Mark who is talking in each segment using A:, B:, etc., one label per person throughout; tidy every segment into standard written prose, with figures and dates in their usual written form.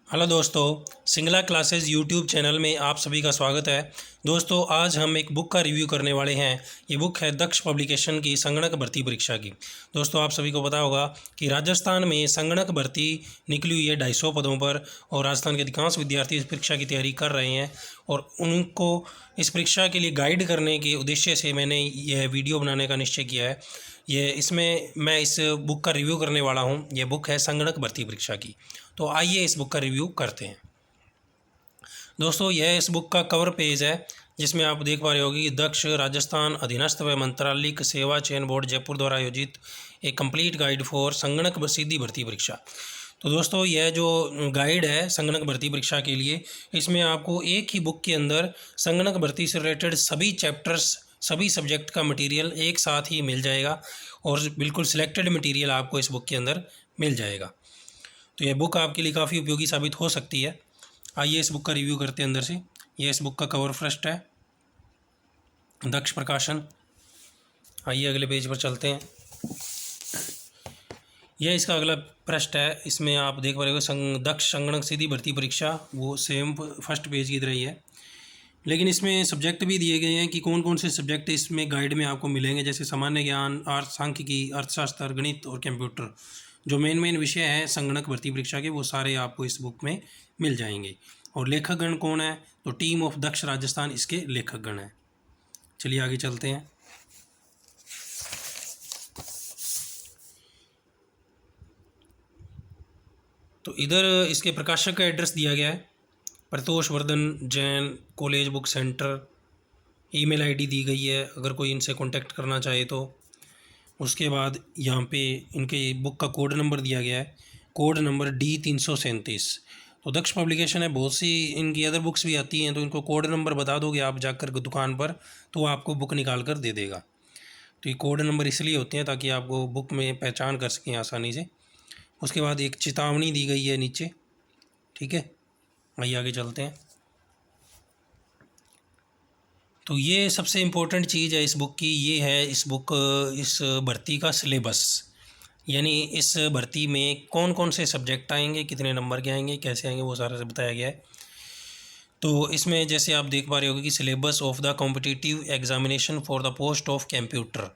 A: Hello दोस्तों, Singla classes YouTube channel में आप सभी का स्वागत है। दोस्तों, आज हम एक बुक का रिव्यू करने वाले हैं। ये बुक है दक्ष पब्लिकेशन की संगणक भर्ती परीक्षा की। दोस्तों, आप सभी को पता होगा कि राजस्थान में संगणक भर्ती निकली हुई है 250 पदों पर और राजस्थान के अधिकांश विद्यार्थी इस परीक्षा की तैयारी कर रहे हैं और उनको इस परीक्षा के लिए गाइड करने के उद्देश्य से मैंने यह वीडियो बनाने का निश्चय किया है। इसमें मैं इस बुक का रिव्यू करने वाला हूँ। ये बुक है संगणक भर्ती परीक्षा की। तो आइए इस बुक का रिव्यू करते हैं। दोस्तों, यह इस बुक का कवर पेज है जिसमें आप देख पा रहे होगी कि दक्ष राजस्थान अधीनस्थ व मंत्रालयिक सेवा चयन बोर्ड जयपुर द्वारा आयोजित एक कंप्लीट गाइड फॉर संगणक सीधी भर्ती परीक्षा। तो दोस्तों, यह जो गाइड है संगणक भर्ती परीक्षा के लिए, इसमें आपको एक ही बुक के अंदर संगणक भर्ती से रिलेटेड सभी चैप्टर्स, सभी सब्जेक्ट का मटेरियल एक साथ ही मिल जाएगा और बिल्कुल सिलेक्टेड मटेरियल आपको इस बुक के अंदर मिल जाएगा। तो यह बुक आपके लिए काफ़ी उपयोगी साबित हो सकती है। आइए इस बुक का रिव्यू करते हैं अंदर से। यह इस बुक का कवर फर्स्ट है, दक्ष प्रकाशन। आइए अगले पेज पर चलते हैं। यह इसका अगला पृष्ठ है। इसमें आप देख पा रहे हो दक्ष संगणक सीधी भर्ती परीक्षा, वो सेम फर्स्ट पेज की तरह ही है, लेकिन इसमें सब्जेक्ट भी दिए गए हैं कि कौन कौन से सब्जेक्ट इसमें गाइड में आपको मिलेंगे, जैसे सामान्य ज्ञान, सांख्यिकी, अर्थशास्त्र, गणित और कंप्यूटर। जो मेन विषय हैं संगणक भर्ती परीक्षा के, वो सारे आपको इस बुक में मिल जाएंगे। और लेखकगण कौन है? तो टीम ऑफ दक्ष राजस्थान इसके लेखकगण हैं। चलिए आगे चलते हैं। तो इधर इसके प्रकाशक का एड्रेस दिया गया है, Pratosh Vardhan Jain college book centre. Email ID दी गई है अगर कोई इनसे कांटेक्ट करना चाहे तो। उसके बाद यहाँ पे इनके बुक का कोड नंबर दिया गया है, कोड नंबर D337। तो दक्ष पब्लिकेशन है, बहुत सी इनकी अदर बुक्स भी आती हैं, तो इनको कोड नंबर बता दोगे आप जाकर दुकान पर, तो वो आपको बुक निकाल कर दे देगा। तो ये कोड नंबर इसलिए होते हैं ताकि आपको बुक में पहचान कर सकें आसानी से। उसके बाद एक चेतावनी दी गई है नीचे, ठीक है। आइए आगे चलते हैं। तो ये सबसे इम्पोर्टेंट चीज़ है इस बुक की, ये है इस भर्ती का सिलेबस। यानी इस भर्ती में कौन कौन से सब्जेक्ट आएंगे, कितने नंबर के आएंगे, कैसे आएंगे, वो सारा बताया गया है। तो इसमें जैसे आप देख पा रहे होगे कि syllabus of the competitive examination for the post of computer.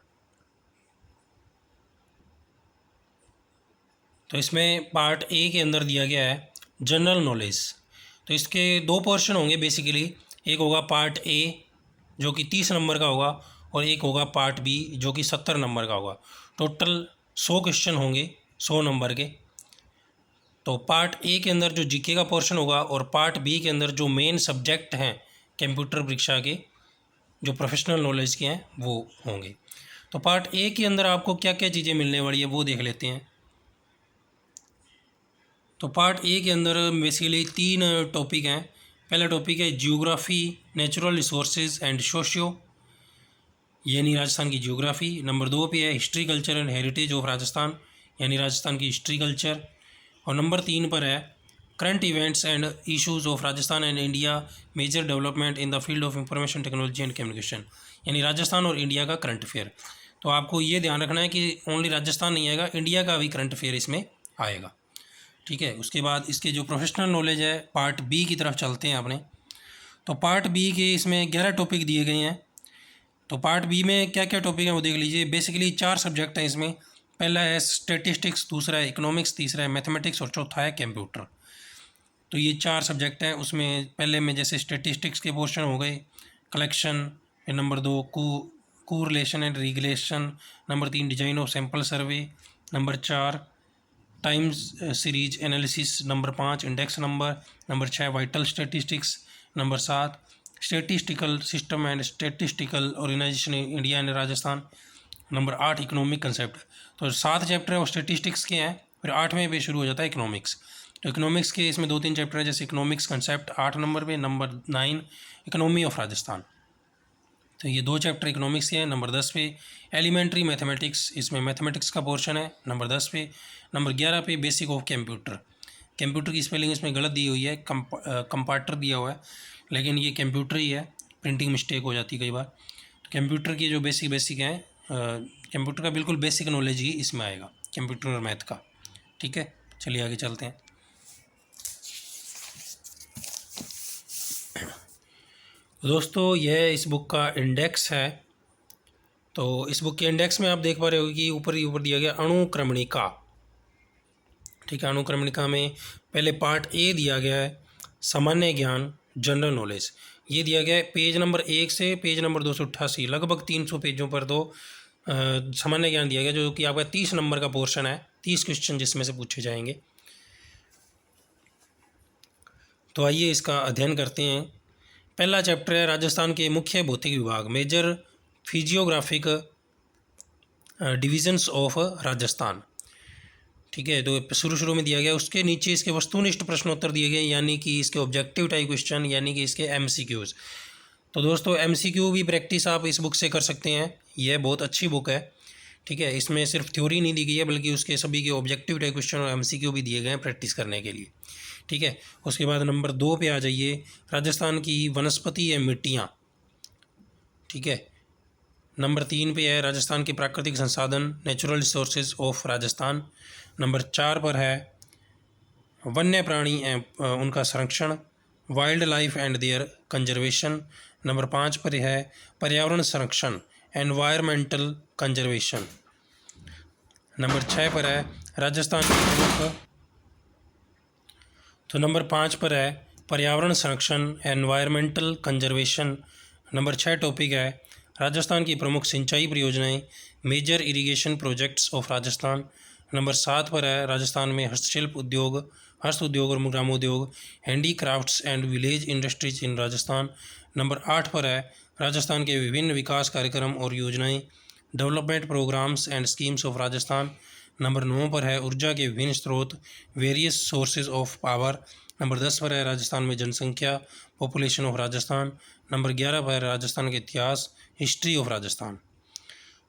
A: तो इसमें पार्ट ए के अंदर दिया गया है जनरल नॉलेज। तो इसके दो पोर्शन होंगे बेसिकली। एक होगा पार्ट ए जो कि 30 नंबर का होगा और एक होगा पार्ट बी जो कि 70 नंबर का होगा। टोटल 100 क्वेश्चन होंगे 100 नंबर के। तो पार्ट ए के अंदर जो जीके का पोर्शन होगा और पार्ट बी के अंदर जो मेन सब्जेक्ट हैं कंप्यूटर परीक्षा के, जो प्रोफेशनल नॉलेज के हैं, वो होंगे। तो पार्ट ए के अंदर आपको क्या क्या चीज़ें मिलने वाली है वो देख लेते हैं। तो पार्ट ए के अंदर बेसिकली 3 टॉपिक हैं। पहला टॉपिक है geography, natural resources and socio, यानी राजस्थान की जियोग्राफी। नंबर 2 पे है history, culture and heritage of Rajasthan, यानी राजस्थान की हिस्ट्री कल्चर। और नंबर 3 पर है current events and issues of Rajasthan and India, major development in the field of information technology and communication, यानी राजस्थान और इंडिया का करंट अफेयर। तो आपको ये ध्यान रखना है कि ओनली राजस्थान नहीं आएगा, इंडिया का भी करंट अफेयर इसमें आएगा, ठीक है। उसके बाद इसके जो प्रोफेशनल नॉलेज है, पार्ट बी की तरफ चलते हैं अपने। तो पार्ट बी के इसमें 11 टॉपिक दिए गए हैं। तो पार्ट बी में क्या क्या टॉपिक हैं वो देख लीजिए। बेसिकली 4 सब्जेक्ट हैं इसमें। पहला है स्टैटिस्टिक्स, दूसरा है इकोनॉमिक्स, तीसरा है मैथमेटिक्स और चौथा है कंप्यूटर। तो ये 4 सब्जेक्ट हैं। उसमें पहले में जैसे स्टैटिस्टिक्स के पोर्शन हो गए कलेक्शन, फिर number 2 correlation and regression, number 3 design of sample survey, number 4 time series analysis, number 5 index number 6 vital statistics, number 7 statistical system and statistical organisation India and Rajasthan, number 8 economic concept. तो 7 chapter है वो statistics के हैं, फिर 8वें पे शुरू हो जाता है इकोनॉमिक्स। तो इकोनॉमिक्स के इसमें 2-3 चैप्टर है, जैसे इकोनॉमिक्स कंसेप्ट 8 नंबर पे, नंबर 9 इकोनॉमी ऑफ राजस्थान। तो ये 2 चैप्टर इकोनॉमिक्स के हैं। नंबर 10 पे एलिमेंट्री मैथमेटिक्स, इसमें मैथमेटिक्स का पोर्शन है नंबर 10 पे। नंबर 11 पे बेसिक ऑफ कंप्यूटर। कंप्यूटर की स्पेलिंग इसमें गलत दी हुई है, कंपार्टर दिया हुआ है, लेकिन ये कंप्यूटर ही है, प्रिंटिंग मिस्टेक हो जाती है कई बार। तो कंप्यूटर की जो बेसिक हैं, कंप्यूटर का बिल्कुल बेसिक नॉलेज ही इसमें आएगा, कंप्यूटर और मैथ का, ठीक है। चलिए आगे चलते हैं। दोस्तों यह इस बुक का इंडेक्स है। तो इस बुक के इंडेक्स में आप देख पा रहे हो कि ऊपर ही ऊपर दिया गया अणुक्रमणिका। ठीक है, अणुक्रमणिका में पहले पार्ट ए दिया गया है सामान्य ज्ञान जनरल नॉलेज। ये दिया गया है पेज नंबर 1 से पेज नंबर 288, लगभग 300 पेजों पर दो सामान्य ज्ञान दिया गया, जो कि आपका 30 नंबर का पोर्शन है, 30 क्वेश्चन जिसमें से पूछे जाएंगे। तो आइए इसका अध्ययन करते हैं। पहला चैप्टर है राजस्थान के मुख्य भौतिक विभाग, major physiographic divisions of Rajasthan. ठीक है, तो शुरू में दिया गया, उसके नीचे इसके वस्तुनिष्ठ प्रश्नोत्तर दिए गए, यानी कि इसके ऑब्जेक्टिव टाइप क्वेश्चन, यानी कि इसके एमसीक्यूज। तो दोस्तों एमसीक्यू भी प्रैक्टिस आप इस बुक से कर सकते हैं, यह बहुत अच्छी बुक है। ठीक है, इसमें सिर्फ थ्योरी नहीं दी गई है, बल्कि उसके सभी के ऑब्जेक्टिव टाइप क्वेश्चन और एमसीक्यू भी दिए गए हैं प्रैक्टिस करने के लिए। ठीक है, उसके बाद नंबर 2 पे आ जाइए, राजस्थान की वनस्पति या मिट्टियाँ। ठीक है, नंबर 3 पे है राजस्थान के प्राकृतिक संसाधन, natural resources of Rajasthan. Number 4 पर है वन्य प्राणी उनका संरक्षण, wild life and their conservation. Number 5 पर है पर्यावरण संरक्षण, एनवायरमेंटल कंजर्वेशन। नंबर 6 पर है राजस्थान की प्रमुख, तो नंबर 5 पर है पर्यावरण संरक्षण, एनवायरमेंटल कंजर्वेशन। नंबर 6 टॉपिक है राजस्थान की प्रमुख सिंचाई परियोजनाएं, major irrigation projects of Rajasthan. Number 7 पर है राजस्थान में हस्तशिल्प उद्योग, हस्त उद्योग और ग्रामोद्योग, handicrafts and village industries in Rajasthan. Number 8 पर है राजस्थान के विभिन्न विकास कार्यक्रम और योजनाएं, development programmes and schemes of Rajasthan. Number 9 पर है ऊर्जा के विभिन्न स्रोत, various sources of power. Number 10 पर है राजस्थान में जनसंख्या, पॉपुलेशन ऑफ राजस्थान। नंबर 11 पर है राजस्थान के इतिहास, हिस्ट्री ऑफ राजस्थान।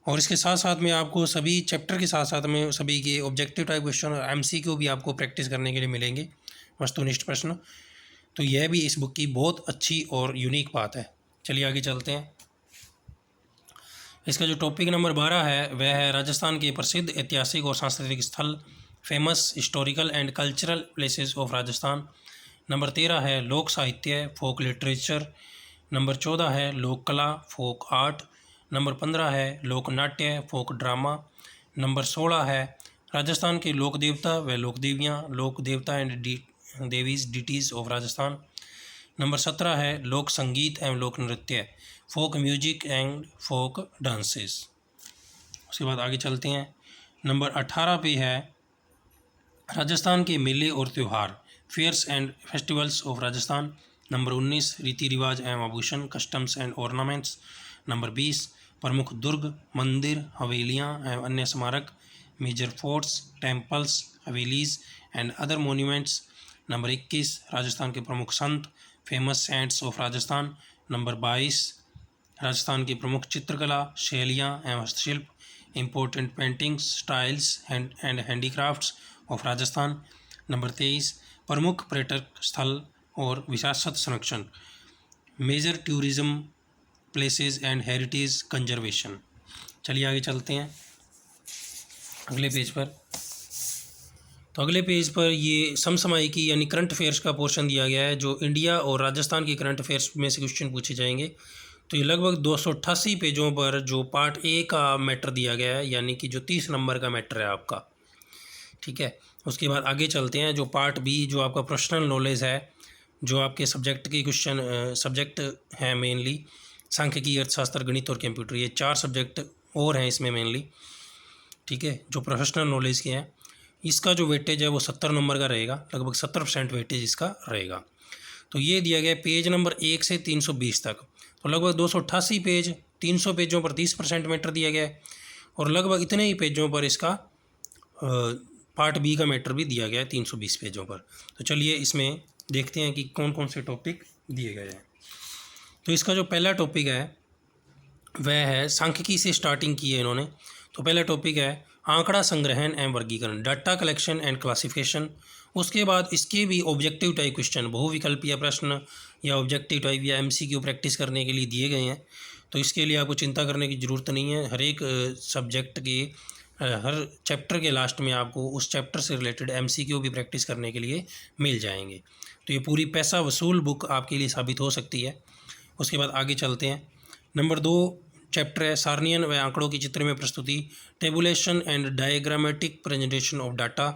A: और इसके साथ साथ में आपको सभी चैप्टर के साथ साथ में सभी के ऑब्जेक्टिव टाइप क्वेश्चन और एमसीक्यू भी आपको प्रैक्टिस करने के लिए मिलेंगे, वस्तुनिष्ठ प्रश्न। तो यह भी इस बुक की बहुत अच्छी और यूनिक बात है। चलिए आगे चलते हैं। इसका जो टॉपिक नंबर 12 है वह है राजस्थान के प्रसिद्ध ऐतिहासिक और सांस्कृतिक स्थल, famous historical and cultural places of Rajasthan. Number 13 है लोक साहित्य, फोक लिटरेचर। नंबर 14 है लोक कला, फोक आर्ट। नंबर 15 है लोक नाट्य, फोक ड्रामा। नंबर 16 है राजस्थान के लोक देवता व लोक देवियाँ, लोक देवता एंड देवीज डिटीज़ ऑफ राजस्थान। नंबर 17 है लोक संगीत एवं लोक नृत्य, folk music and folk dances. उसके बाद आगे चलते हैं। नंबर 18 पे है राजस्थान के मेले और त्यौहार, fairs and festivals of Rajasthan. Number 19 रीति रिवाज एवं आभूषण, कस्टम्स एंड ऑर्नामेंट्स। नंबर 20 प्रमुख दुर्ग, मंदिर, हवेलियाँ एवं अन्य स्मारक, major forts, temples, havelis and other monuments. Number 21 Rajasthan के प्रमुख संत, famous saints of Rajasthan. Number 22 Rajasthan की प्रमुख चित्रकला, शैलियाँ एवं हस्तशिल्प, important paintings, styles and handicrafts of Rajasthan. Number 23 प्रमुख पर्यटक स्थल और विरासत संरक्षण, major tourism places and heritage conservation. चलिए आगे चलते हैं अगले पेज पर। तो अगले पेज पर ये समसामयिकी यानी करंट अफेयर्स का पोर्शन दिया गया है, जो इंडिया और राजस्थान की करंट अफेयर्स में से क्वेश्चन पूछे जाएंगे। तो ये लगभग 288 पेजों पर जो पार्ट ए का मैटर दिया गया है, यानी कि जो 30 नंबर का मैटर है आपका। ठीक है, उसके बाद आगे चलते हैं। जो पार्ट बी जो आपका पर्सनल नॉलेज है, जो आपके सब्जेक्ट के क्वेश्चन सब्जेक्ट हैं मेनली सांख्यिकी, अर्थशास्त्र, गणित और कंप्यूटर, ये 4 सब्जेक्ट और हैं इसमें मेनली। ठीक है, जो प्रोफेशनल नॉलेज के हैं, इसका जो वेटेज है वो 70 नंबर का रहेगा, लगभग 70% वेटेज इसका रहेगा। तो ये दिया गया पेज नंबर 1 से 320 तक। तो लगभग 288 पेज, 300 पेजों पर 30% मैटर दिया गया है, और लगभग इतने ही पेजों पर इसका पार्ट बी का मैटर भी दिया गया है 320 पेजों पर। तो चलिए इसमें देखते हैं कि कौन कौन से टॉपिक दिए गए हैं। तो इसका जो पहला टॉपिक है वह है सांख्यिकी से स्टार्टिंग की है इन्होंने। तो पहला टॉपिक है आंकड़ा संग्रहण एवं वर्गीकरण, डाटा कलेक्शन एंड क्लासिफिकेशन। उसके बाद इसके भी ऑब्जेक्टिव टाइप क्वेश्चन, बहुविकल्पीय प्रश्न या ऑब्जेक्टिव टाइप या एमसीक्यू प्रैक्टिस करने के लिए दिए गए हैं। तो इसके लिए आपको चिंता करने की ज़रूरत नहीं है। हर एक सब्जेक्ट के हर चैप्टर के लास्ट में आपको उस चैप्टर से रिलेटेड एमसीक्यू भी प्रैक्टिस करने के लिए मिल जाएंगे। तो ये पूरी पैसा वसूल बुक आपके लिए साबित हो सकती है। उसके बाद आगे चलते हैं। नंबर 2 चैप्टर है सारणियन व आंकड़ों की चित्र में प्रस्तुति, tabulation and diagrammatic presentation of data.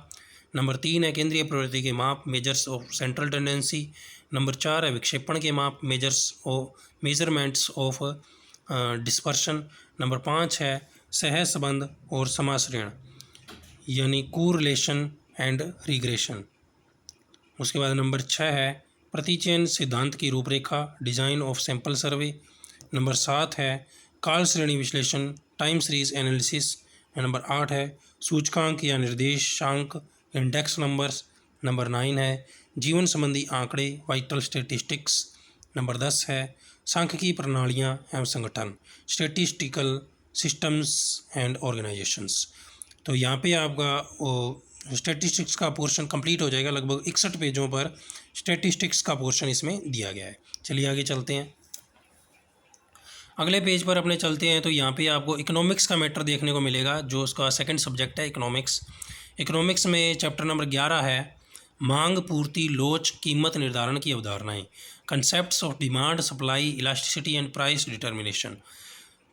A: Number 3 है केंद्रीय प्रवृत्ति के माप, measures of central tendency. Number 4 है विक्षेपण के माप, मेजरमेंट्स ऑफ डिस्पर्शन। नंबर 5 है सह संबंध और समाश्रयण यानी कोरिलेशन एंड रिग्रेशन। उसके बाद नंबर 6 है प्रतिचयन सिद्धांत की रूपरेखा, design of sample survey. Number 7 है काल श्रेणी विश्लेषण, टाइम सीरीज एनालिसिस। नंबर 8 है सूचकांक या निर्देशांक, इंडेक्स नंबर्स। नंबर 9 है जीवन संबंधी आंकड़े, वाइटल स्टेटिस्टिक्स। नंबर 10 है सांख्यिकी प्रणालियाँ एवं संगठन, स्टेटिस्टिकल सिस्टम्स एंड ऑर्गेनाइजेशंस। तो यहाँ पे आपका स्टैटिस्टिक्स का पोर्शन कंप्लीट हो जाएगा। लगभग 61 पेजों पर स्टैटिस्टिक्स का पोर्शन इसमें दिया गया है। चलिए आगे चलते हैं। अगले पेज पर अपने चलते हैं तो यहाँ पे आपको इकोनॉमिक्स का मैटर देखने को मिलेगा, जो उसका सेकंड सब्जेक्ट है इकोनॉमिक्स। इकोनॉमिक्स में चैप्टर नंबर 11 है मांग, पूर्ति, लोच, कीमत निर्धारण की अवधारणाएँ, concepts of demand, supply, elasticity and price determination.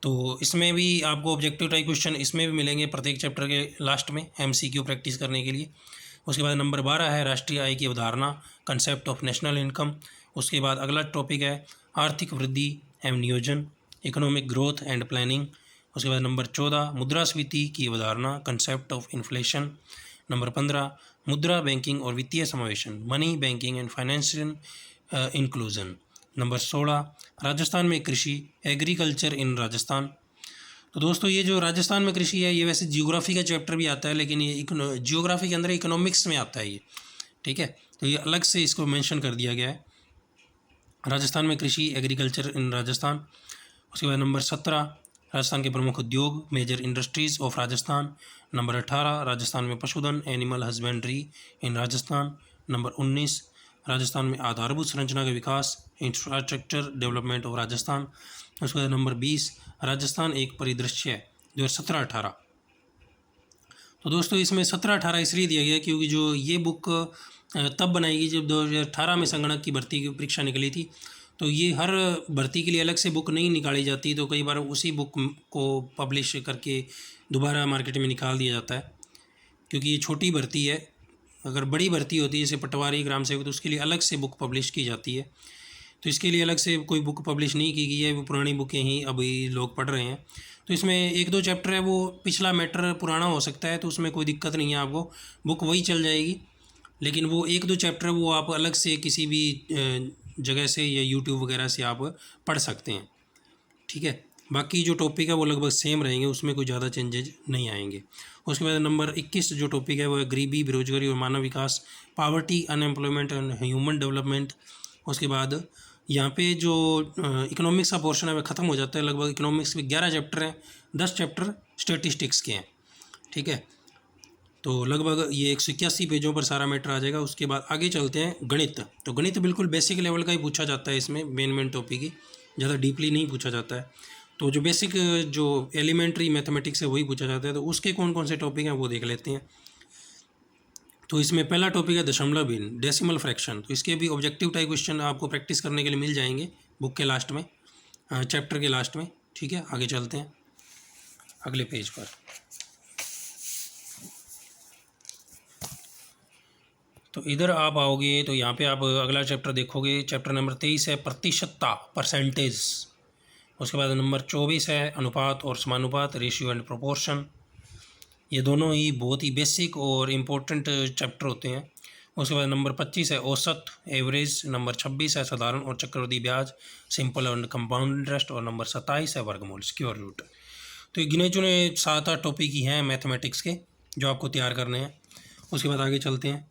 A: तो इसमें भी आपको ऑब्जेक्टिव टाइप क्वेश्चन इसमें भी मिलेंगे प्रत्येक चैप्टर के लास्ट में MCQ प्रैक्टिस करने के लिए। उसके बाद नंबर 12 है राष्ट्रीय आय की अवधारणा, कंसेप्ट ऑफ नेशनल इनकम। उसके बाद अगला टॉपिक है आर्थिक वृद्धि एवं नियोजन, इकोनॉमिक ग्रोथ एंड प्लानिंग। उसके बाद नंबर 14 मुद्रास्फीति की अवधारणा, कंसेप्ट ऑफ इन्फ्लेशन। नंबर 15 मुद्रा बैंकिंग और वित्तीय समावेशन, money banking and financial inclusion. Number 16 Rajasthan में कृषि, एग्रीकल्चर इन राजस्थान। तो दोस्तों ये जो राजस्थान में कृषि है ये वैसे जियोग्राफी का चैप्टर भी आता है, लेकिन ये जियोग्राफी के अंदर इकोनॉमिक्स में आता है ये, ठीक है। तो ये अलग से इसको मेंशन कर दिया गया है, राजस्थान में कृषि, एग्रीकल्चर इन राजस्थान। उसके बाद नंबर 17 राजस्थान के प्रमुख उद्योग, major industries of Rajasthan. Number 18 Rajasthan में पशुधन, animal husbandry in Rajasthan. Number 19 Rajasthan में आधारभूत संरचना का विकास, इंफ्रास्ट्रक्चर डेवलपमेंट ऑफ राजस्थान। उसके बाद नंबर 20 राजस्थान एक परिदृश्य 2017-18। तो दोस्तों इसमें 17-18 इसलिए दिया गया क्योंकि जो ये बुक तब बनाई गई जब 2018 में संगणक की भर्ती की परीक्षा निकली थी। तो ये हर भर्ती के लिए अलग से बुक नहीं निकाली जाती, तो कई बार उसी बुक को पब्लिश करके दोबारा मार्केट में निकाल दिया जाता है, क्योंकि ये छोटी भर्ती है। अगर बड़ी भर्ती होती है जैसे पटवारी, ग्राम सेवक, तो उसके लिए अलग से बुक पब्लिश की जाती है। तो इसके लिए अलग से कोई बुक पब्लिश नहीं की गई है, वो पुरानी बुकें ही अभी लोग पढ़ रहे हैं। तो इसमें 1-2 चैप्टर है वो पिछला मैटर पुराना हो सकता है, तो उसमें कोई दिक्कत नहीं है, आपको बुक वही चल जाएगी। लेकिन वो 1-2 चैप्टर वो आप अलग से किसी भी जगह से या यूट्यूब वगैरह से आप पढ़ सकते हैं, ठीक है। बाकी जो टॉपिक है वो लगभग सेम रहेंगे, उसमें कोई ज़्यादा चेंजेज नहीं आएंगे। उसके बाद नंबर 21 जो टॉपिक है वो है गरीबी, बेरोजगारी और मानव विकास, poverty, unemployment and human development. उसके बाद यहाँ पे जो इकोनॉमिक्स का पोर्शन है वह ख़त्म हो जाता है। लगभग इकोनॉमिक्स में 11 चैप्टर हैं, 10 चैप्टर स्टेटिस्टिक्स के हैं, ठीक है। तो लगभग ये 181 पेजों पर सारा मैटर आ जाएगा। उसके बाद आगे चलते हैं गणित। तो गणित बिल्कुल बेसिक लेवल का ही पूछा जाता है, इसमें मेन टॉपिक ही ज़्यादा डीपली नहीं पूछा जाता है। तो जो बेसिक जो एलिमेंट्री मैथमेटिक्स है वही पूछा जाता है। तो उसके कौन कौन से टॉपिक हैं वो देख लेते हैं। तो इसमें पहला टॉपिक है दशमलव भिन्न, डेसिमल फ्रैक्शन। तो इसके भी ऑब्जेक्टिव टाइप क्वेश्चन आपको प्रैक्टिस करने के लिए मिल जाएंगे बुक के लास्ट में, चैप्टर के लास्ट में, ठीक है। आगे चलते हैं अगले पेज पर। तो इधर आप आओगे तो यहाँ पे आप अगला चैप्टर देखोगे, चैप्टर नंबर 23 है प्रतिशतता, परसेंटेज। उसके बाद नंबर 24 है अनुपात और समानुपात, रेशियो एंड प्रोपोर्शन। ये दोनों ही बहुत ही बेसिक और इम्पोर्टेंट चैप्टर होते हैं। उसके बाद नंबर 25 है औसत, एवरेज। नंबर 26 है साधारण और चक्रवृद्धि ब्याज, सिंपल एंड कंपाउंड इंटरेस्ट। और नंबर 27 है वर्गमूल, स्क्वायर रूट। तो ये गिने चुने 7-8 टॉपिक ही हैं मैथमेटिक्स के जो आपको तैयार करने हैं। उसके बाद आगे चलते हैं,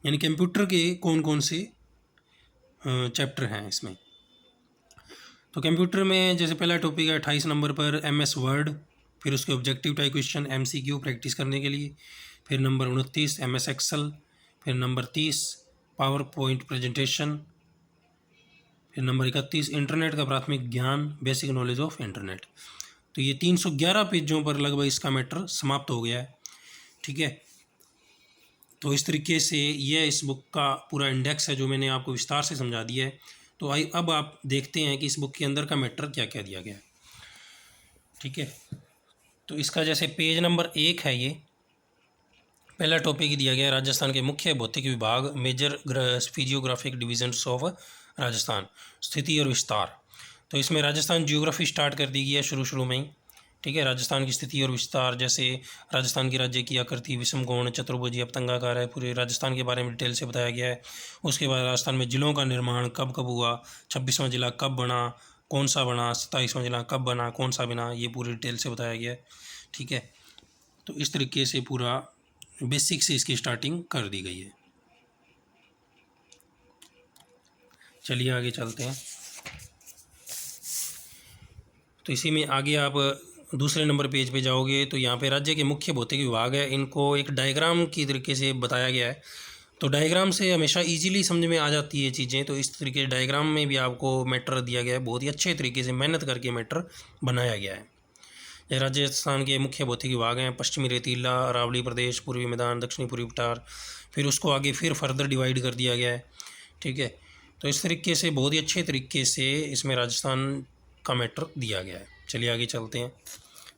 A: यानी कंप्यूटर के कौन कौन से चैप्टर हैं इसमें। तो कंप्यूटर में जैसे पहला टॉपिक है 28 नंबर पर MS वर्ड, फिर उसके objective type question MCQ practice करने के लिए। फिर नंबर 29 MS एक्सेल। फिर नंबर 30 पावर पॉइंट प्रेजेंटेशन। फिर नंबर 31 इंटरनेट का प्राथमिक ज्ञान, बेसिक नॉलेज ऑफ इंटरनेट। तो ये 311 पेजों पर लगभग इसका मैटर समाप्त हो गया है, ठीक है। तो इस तरीके से यह इस बुक का पूरा इंडेक्स है जो मैंने आपको विस्तार से समझा दिया है। तो अब आप देखते हैं कि इस बुक के अंदर का मैटर क्या क्या दिया गया है। ठीक है, तो इसका जैसे पेज नंबर 1 है, ये पहला टॉपिक दिया गया है राजस्थान के मुख्य भौतिक विभाग, major physiographic divisions of Rajasthan, स्थिति और विस्तार। तो इसमें राजस्थान जियोग्राफी स्टार्ट कर दी गई है शुरू में ही। ठीक है, राजस्थान की स्थिति और विस्तार, जैसे राजस्थान की राज्य की आकृति विषम कोण, चतुर्भुज, अपतंगाकार है, पूरे राजस्थान के बारे में डिटेल से बताया गया है। उसके बाद राजस्थान में जिलों का निर्माण कब कब हुआ, 26वां जिला कब बना, कौन सा बना, 27वां जिला कब बना, कौन सा बना, ये पूरी डिटेल से बताया गया है। ठीक है, तो इस तरीके से पूरा बेसिक से इसकी स्टार्टिंग कर दी गई है। चलिए आगे चलते हैं। तो इसी में आगे आप दूसरे नंबर पेज पे जाओगे तो यहाँ पे राज्य के मुख्य भौतिक विभाग है, इनको एक डायग्राम की तरीके से बताया गया है। तो डायग्राम से हमेशा इजीली समझ में आ जाती है चीज़ें, तो इस तरीके डायग्राम में भी आपको मैटर दिया गया है, बहुत ही अच्छे तरीके से मेहनत करके मैटर बनाया गया है। ये राजस्थान के मुख्य भौतिक विभाग हैं, पश्चिमी रेतीला, अरावली प्रदेश, पूर्वी मैदान, दक्षिणी पूर्वी पठार, फिर उसको आगे फिर फर्दर डिवाइड कर दिया गया है। ठीक है, तो इस तरीके से बहुत ही अच्छे तरीके से इसमें राजस्थान का मैटर दिया गया है। चलिए आगे चलते हैं।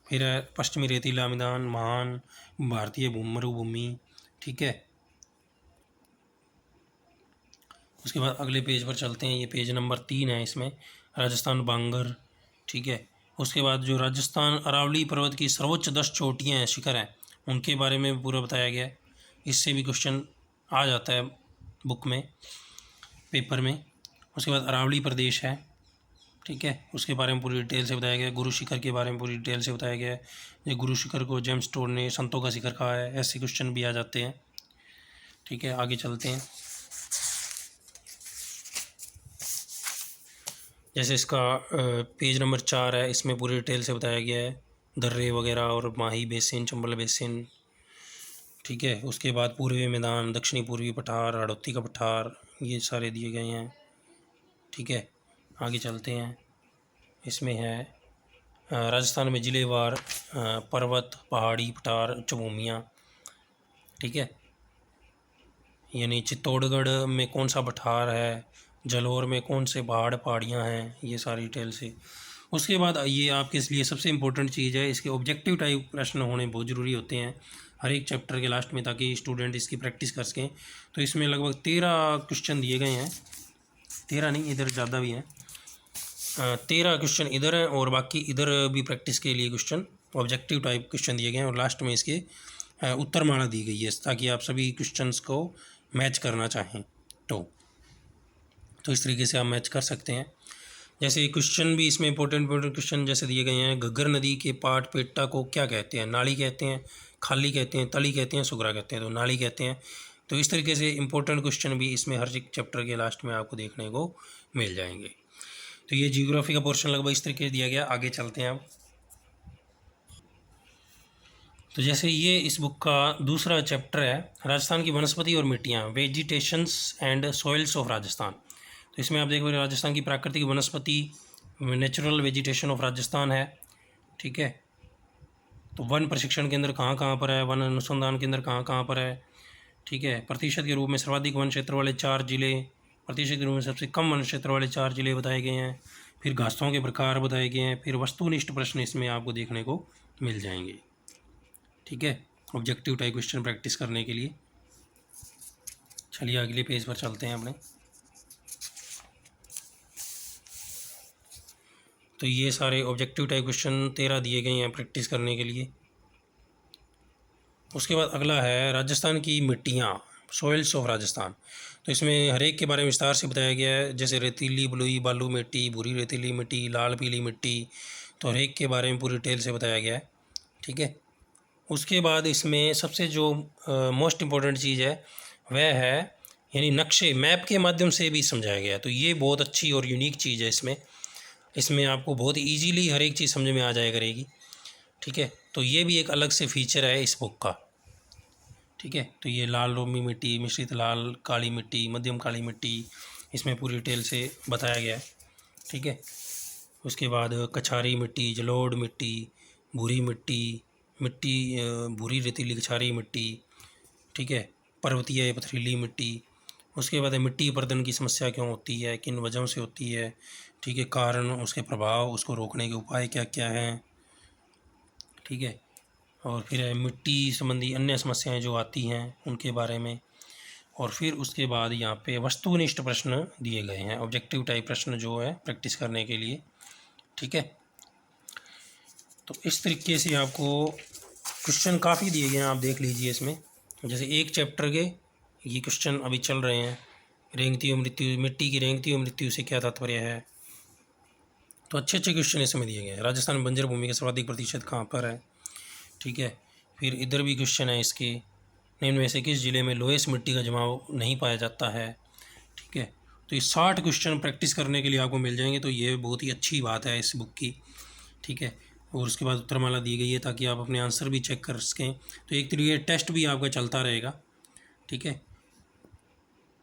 A: फिर है पश्चिमी रेतीला मैदान, महान भारतीय मरुभूमि। ठीक है, उसके बाद अगले पेज पर चलते हैं, ये पेज नंबर 3 है, इसमें राजस्थान बांगर। ठीक है, उसके बाद जो राजस्थान अरावली पर्वत की सर्वोच्च 10 चोटियाँ हैं, शिखर हैं, उनके बारे में पूरा बताया गया है। इससे भी क्वेश्चन आ जाता है बुक में, पेपर में। उसके बाद अरावली प्रदेश है। ठीक है, उसके बारे में पूरी डिटेल से बताया गया है। गुरु शिखर के बारे में पूरी डिटेल से बताया गया है। ये गुरु शिखर को जेम्स टोड ने संतों का शिखर कहा है, ऐसे क्वेश्चन भी आ जाते हैं। ठीक है, आगे चलते हैं। जैसे इसका पेज नंबर 4 है, इसमें पूरी डिटेल से बताया गया है दर्रे वगैरह और माही बेसिन, चंबल बेसिन। ठीक है, उसके बाद पूर्वी मैदान, दक्षिणी पूर्वी पठार, हाड़ौती का पठार, ये सारे दिए गए हैं। ठीक है, आगे चलते हैं। इसमें है राजस्थान में जिलेवार पर्वत, पहाड़ी, पठार, उच्च भूमियाँ। ठीक है, यानी चित्तौड़गढ़ में कौन सा पठार है, जलोर में कौन से पहाड़ियाँ हैं, ये सारी डिटेल से। उसके बाद ये आपके लिए सबसे इम्पोर्टेंट चीज़ है, इसके ऑब्जेक्टिव टाइप प्रश्न होने बहुत ज़रूरी होते हैं हर एक चैप्टर के लास्ट में, ताकि स्टूडेंट इसकी प्रैक्टिस कर सकें। तो इसमें लगभग 13 क्वेश्चन दिए गए हैं, 13 नहीं, इधर ज़्यादा भी हैं, 13 क्वेश्चन इधर हैं और बाकी इधर भी प्रैक्टिस के लिए क्वेश्चन ऑब्जेक्टिव टाइप क्वेश्चन दिए गए हैं, और लास्ट में इसके उत्तरमाला दी गई है, ताकि आप सभी क्वेश्चंस को मैच करना चाहें तो इस तरीके से आप मैच कर सकते हैं। जैसे क्वेश्चन भी इसमें इंपॉर्टेंट क्वेश्चन जैसे दिए गए हैं, घग्गर नदी के पाट पेट्टा को क्या कहते हैं, नाली कहते हैं, खाली कहते हैं, तली कहते हैं, सुगरा कहते हैं, तो नाली कहते हैं। तो इस तरीके से इंपॉर्टेंट क्वेश्चन भी इसमें हर एक चैप्टर के लास्ट में आपको देखने को मिल जाएंगे। तो ये जियोग्राफी का पोर्शन लगभग इस तरीके से दिया गया। आगे चलते हैं अब। तो जैसे ये इस बुक का दूसरा चैप्टर है, राजस्थान की वनस्पति और मिट्टियाँ, vegetations and soils of Rajasthan. तो इसमें आप देखोगे राजस्थान की प्राकृतिक वनस्पति, नेचुरल वेजिटेशन ऑफ राजस्थान है। ठीक है, तो वन प्रशिक्षण केंद्र कहाँ कहाँ पर है, वन अनुसंधान केंद्र कहाँ कहाँ पर है। ठीक है, प्रतिशत के रूप में सर्वाधिक वन क्षेत्र वाले 4 जिले, प्रतिशत के रूप में सबसे कम वन क्षेत्र वाले 4 जिले बताए गए हैं। फिर घासों के प्रकार बताए गए हैं। फिर वस्तुनिष्ठ प्रश्न इसमें आपको देखने को मिल जाएंगे। ठीक है, ऑब्जेक्टिव टाइप क्वेश्चन प्रैक्टिस करने के लिए। चलिए अगले पेज पर चलते हैं अपने। तो ये सारे ऑब्जेक्टिव टाइप क्वेश्चन 13 दिए गए हैं प्रैक्टिस करने के लिए। उसके बाद अगला है राजस्थान की मिट्टियाँ, सॉइल्स ऑफ राजस्थान। तो इसमें हर एक के बारे में विस्तार से बताया गया है, जैसे रेतीली बलुई बालू मिट्टी, भूरी रेतीली मिट्टी, लाल पीली मिट्टी, तो हर एक के बारे में पूरी डिटेल से बताया गया है। ठीक है, उसके बाद इसमें सबसे जो मोस्ट इम्पॉर्टेंट चीज़ है वह है, यानी नक्शे, मैप के माध्यम से भी समझाया गया है। तो ये बहुत अच्छी और यूनिक चीज़ है इसमें आपको बहुत ईजीली हर एक चीज़ समझ में आ जाया करेगी। ठीक है, तो ये भी एक अलग से फीचर है इस बुक का। ठीक है, तो ये लाल रोमी मिट्टी, मिश्रित लाल काली मिट्टी, मध्यम काली मिट्टी, इसमें पूरी डिटेल से बताया गया है। ठीक है, उसके बाद कछारी मिट्टी, जलोढ़ मिट्टी, भूरी मिट्टी, भूरी रेतीली कछारी मिट्टी। ठीक है, पर्वतीय पथरीली मिट्टी, उसके बाद है मिट्टी अपरदन की समस्या क्यों होती है, किन वजहों से होती है, ठीक है, कारण, उसके प्रभाव, उसको रोकने के उपाय क्या क्या हैं, ठीक है। और फिर है मिट्टी संबंधी अन्य समस्याएं जो आती हैं उनके बारे में। और फिर उसके बाद यहाँ पे वस्तुनिष्ठ प्रश्न दिए गए हैं, ऑब्जेक्टिव टाइप प्रश्न जो है प्रैक्टिस करने के लिए, ठीक है। तो इस तरीके से आपको क्वेश्चन काफ़ी दिए गए हैं, आप देख लीजिए इसमें। जैसे एक चैप्टर के ये क्वेश्चन अभी चल रहे हैं, रेंगती हुई मृत्यु, मिट्टी की रेंगती हुई मृत्यु से क्या तात्पर्य है। तो अच्छे अच्छे क्वेश्चन इसमें दिए गए हैं। राजस्थान में बंजर भूमि का सर्वाधिक प्रतिशत कहाँ पर है, ठीक है। फिर इधर भी क्वेश्चन है इसके, निम्न में से किस जिले में लोएस मिट्टी का जमाव नहीं पाया जाता है, ठीक है। तो ये 60 क्वेश्चन प्रैक्टिस करने के लिए आपको मिल जाएंगे, तो ये बहुत ही अच्छी बात है इस बुक की, ठीक है। और उसके बाद उत्तरमाला दी गई है ताकि आप अपने आंसर भी चेक कर सकें। तो एक तरीके टेस्ट भी आपका चलता रहेगा, ठीक है।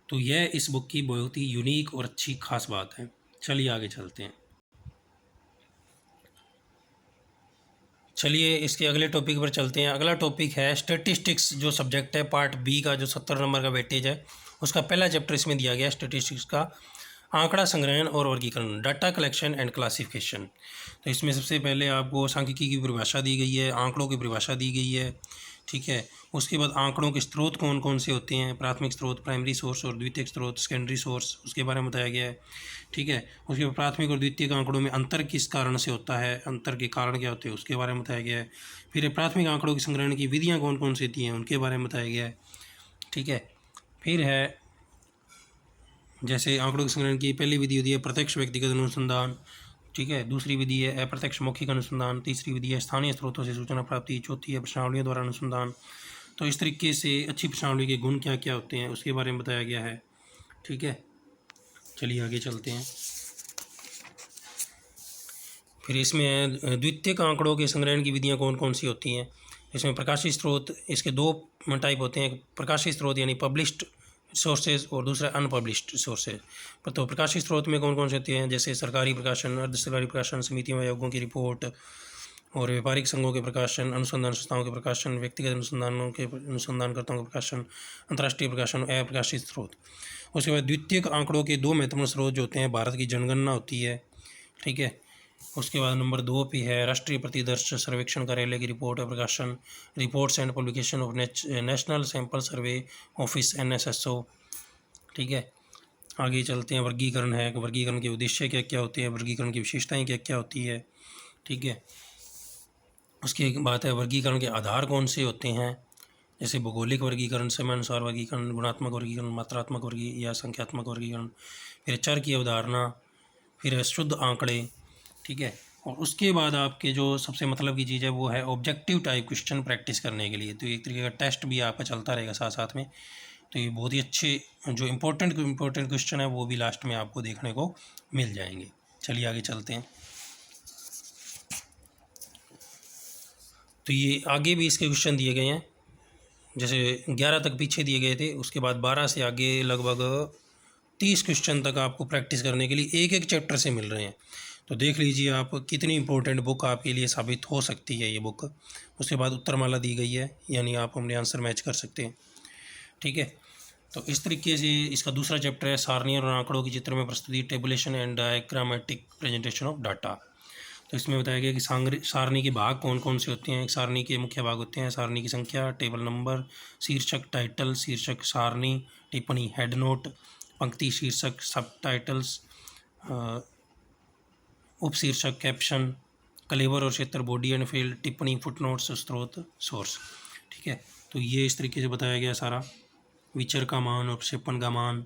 A: तो यह इस बुक की बहुत ही यूनिक और अच्छी खास बात है। चलिए आगे चलते हैं। चलिए इसके अगले टॉपिक पर चलते हैं। अगला टॉपिक है स्टैटिस्टिक्स, जो सब्जेक्ट है पार्ट बी का, जो 70 नंबर का वेटेज है, उसका पहला चैप्टर इसमें दिया गया है स्टैटिस्टिक्स का, आंकड़ा संग्रहण और वर्गीकरण, डाटा कलेक्शन एंड क्लासिफिकेशन। तो इसमें सबसे पहले आपको सांख्यिकी की परिभाषा दी गई है, आंकड़ों की परिभाषा दी गई है, ठीक है। उसके बाद आंकड़ों के स्रोत कौन कौन से होते हैं, प्राथमिक स्रोत, प्राइमरी सोर्स, और द्वितीयक स्रोत, सेकेंडरी सोर्स, उसके बारे में बताया गया है, ठीक है। उसके बाद प्राथमिक और द्वितीयक आंकड़ों में अंतर किस कारण से होता है, अंतर के कारण क्या होते हैं उसके बारे में बताया गया है। फिर प्राथमिक आंकड़ों के संग्रहण की विधियाँ कौन कौन सी होती हैं उनके बारे में बताया गया है, ठीक है। फिर है जैसे आंकड़ों के संग्रहण की पहली विधि होती है प्रत्यक्ष व्यक्तिगत अनुसंधान, ठीक है। दूसरी विधि है अप्रत्यक्ष मौखिक अनुसंधान। तीसरी विधि है स्थानीय स्रोतों से सूचना प्राप्ति। चौथी है प्रश्नावलियों द्वारा अनुसंधान। तो इस तरीके से अच्छी प्रश्नावली के गुण क्या क्या होते हैं उसके बारे में बताया गया है, ठीक है। चलिए आगे चलते हैं। फिर इसमें है द्वितीयक आंकड़ों के संग्रहण की विधियाँ कौन कौन सी होती हैं। इसमें प्रकाशित स्रोत, इसके दो टाइप होते हैं, प्रकाशित स्रोत यानी पब्लिश्ड सोर्सेज और दूसरा अनपब्लिश्ड सोर्सेज। तो प्रकाशित स्रोत में कौन कौन से होते हैं, जैसे सरकारी प्रकाशन, अर्ध सरकारी प्रकाशन, समितियों आयोगों की रिपोर्ट और व्यापारिक संघों के प्रकाशन, अनुसंधान संस्थाओं के प्रकाशन, व्यक्तिगत अनुसंधानकर्ताओं के प्रकाशन, अंतर्राष्ट्रीय प्रकाशन, अप्रकाशित स्रोत। उसके बाद द्वितीयक आंकड़ों के दो महत्वपूर्ण स्रोत जो होते हैं, भारत की जनगणना होती है, ठीक है। उसके बाद नंबर 2 पे है राष्ट्रीय प्रतिदर्श सर्वेक्षण कार्यालय की रिपोर्ट और प्रकाशन, reports and publication of national sample survey office NSSO, ठीक है। आगे चलते हैं। वर्गीकरण है, वर्गीकरण के उद्देश्य क्या क्या होते हैं, वर्गीकरण की विशेषताएं क्या क्या होती है, ठीक है। उसकी एक बात है वर्गीकरण के आधार कौन से होते हैं, जैसे भौगोलिक वर्गीकरण, समयानुसार वर्गीकरण, गुणात्मक वर्गीकरण, मात्रात्मक वर्गीकरण या संख्यात्मक वर्गीकरण। फिर चर की अवधारणा, फिर है शुद्ध आंकड़े, ठीक है। और उसके बाद आपके जो सबसे मतलब की चीज़ है वो है ऑब्जेक्टिव टाइप क्वेश्चन प्रैक्टिस करने के लिए। तो एक तरीके का टेस्ट भी आपका चलता रहेगा साथ साथ में। तो ये बहुत ही अच्छे जो इम्पोर्टेंट क्वेश्चन है वो भी लास्ट में आपको देखने को मिल जाएंगे। चलिए आगे चलते हैं। तो ये आगे भी इसके क्वेश्चन दिए गए हैं, जैसे 11 तक पीछे दिए गए थे, उसके बाद 12 से आगे लगभग 30 क्वेश्चन तक आपको प्रैक्टिस करने के लिए एक एक चैप्टर से मिल रहे हैं। तो देख लीजिए आप कितनी इंपॉर्टेंट बुक आपके लिए साबित हो सकती है ये बुक। उसके बाद उत्तरमाला दी गई है, यानी आप अपने आंसर मैच कर सकते हैं, ठीक है। तो इस तरीके से इसका दूसरा चैप्टर है सारणी और आंकड़ों की चित्र में प्रस्तुति, tabulation and diagrammatic presentation of data. तो इसमें बताया गया कि सारणी के भाग कौन कौन से होते हैं। एक सारणी के मुख्य भाग होते हैं सारणी की संख्या, टेबल नंबर, शीर्षक टाइटल, शीर्षक सारणी, टिप्पणी हेड नोट, पंक्ति शीर्षक सब टाइटल्स, उपशीर्षक कैप्शन, कलेवर और क्षेत्र बॉडी एंड फील्ड, टिप्पणी फुटनोट्स, स्रोत सोर्स, ठीक है। तो ये इस तरीके से बताया गया सारा, विचर का मान और प्रक्षेपण का मान।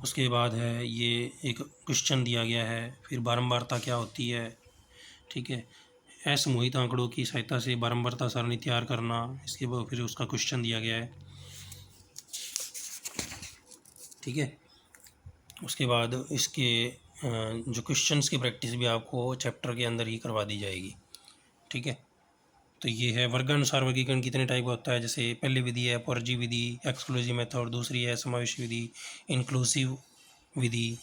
A: उसके बाद है ये एक क्वेश्चन दिया गया है, फिर बारंबारता क्या होती है, ठीक है। असमूहित आंकड़ों की सहायता से बारंबारता सारणी तैयार करना, इसके बाद फिर उसका क्वेश्चन दिया गया है, ठीक है। उसके बाद इसके जो क्वेश्चंस की प्रैक्टिस भी आपको चैप्टर के अंदर ही करवा दी जाएगी, ठीक है। तो ये है वर्गानुसार वर्गीकरण कितने टाइप का होता है, जैसे पहली विधि है पर्जी विधि, एक्सक्लूसिव मेथड, दूसरी है समावेशी विधि, इंक्लूसिव विधि।